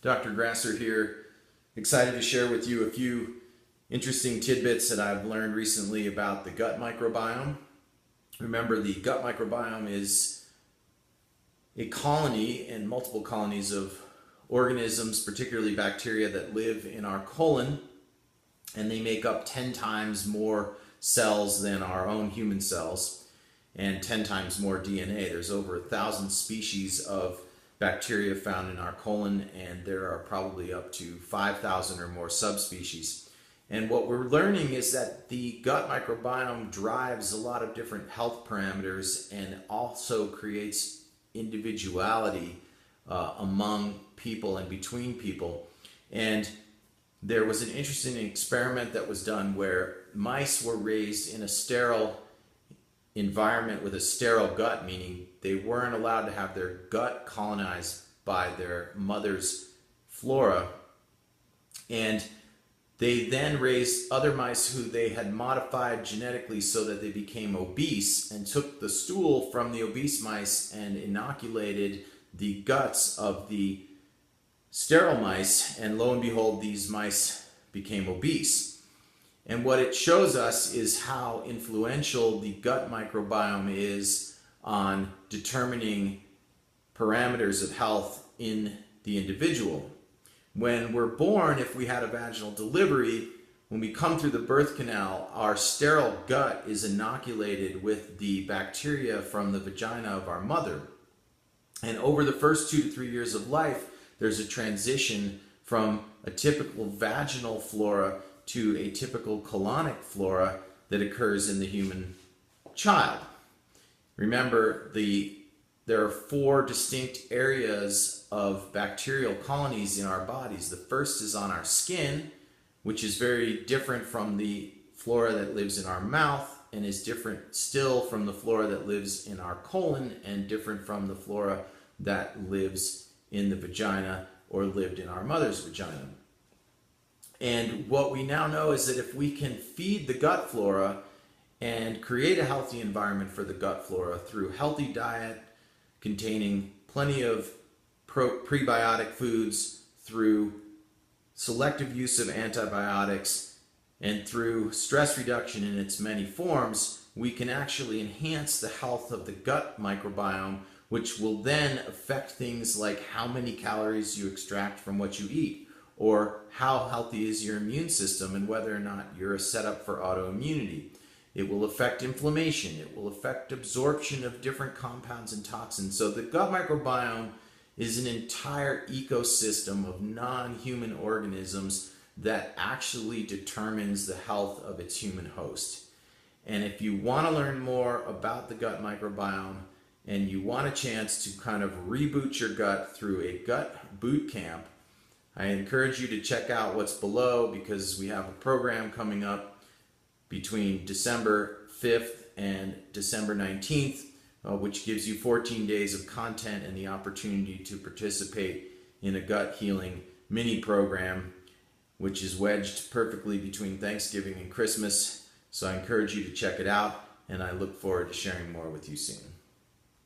Dr. Grasser here, excited to share with you a few interesting tidbits that I've learned recently about the gut microbiome. Remember, the gut microbiome is a colony and multiple colonies of organisms, particularly bacteria, that live in our colon, and they make up 10 times more cells than our own human cells and 10 times more DNA. There's over 1,000 species of bacteria found in our colon, and there are probably up to 5,000 or more subspecies. And what we're learning is that the gut microbiome drives a lot of different health parameters and also creates individuality among people and between people. And there was an interesting experiment that was done where mice were raised in a sterile environment with a sterile gut, meaning they weren't allowed to have their gut colonized by their mother's flora. And they then raised other mice who they had modified genetically so that they became obese, and took the stool from the obese mice and inoculated the guts of the sterile mice, and lo and behold, these mice became obese. And what it shows us is how influential the gut microbiome is on determining parameters of health in the individual. When we're born, if we had a vaginal delivery, when we come through the birth canal, our sterile gut is inoculated with the bacteria from the vagina of our mother. And over the first 2 to 3 years of life, there's a transition from a typical vaginal flora to a typical colonic flora that occurs in the human child. Remember, there are 4 distinct areas of bacterial colonies in our bodies. The first is on our skin, which is very different from the flora that lives in our mouth, and is different still from the flora that lives in our colon, and different from the flora that lives in the vagina or lived in our mother's vagina. And what we now know is that if we can feed the gut flora and create a healthy environment for the gut flora through healthy diet containing plenty of prebiotic foods, through selective use of antibiotics, and through stress reduction in its many forms, we can actually enhance the health of the gut microbiome, which will then affect things like how many calories you extract from what you eat, or how healthy is your immune system and whether or not you're set up for autoimmunity. It will affect inflammation. It will affect absorption of different compounds and toxins. So the gut microbiome is an entire ecosystem of non-human organisms that actually determines the health of its human host. And if you want to learn more about the gut microbiome and you want a chance to kind of reboot your gut through a gut boot camp, I encourage you to check out what's below, because we have a program coming up between December 5th and December 19th, which gives you 14 days of content and the opportunity to participate in a gut healing mini program, which is wedged perfectly between Thanksgiving and Christmas. So I encourage you to check it out, and I look forward to sharing more with you soon.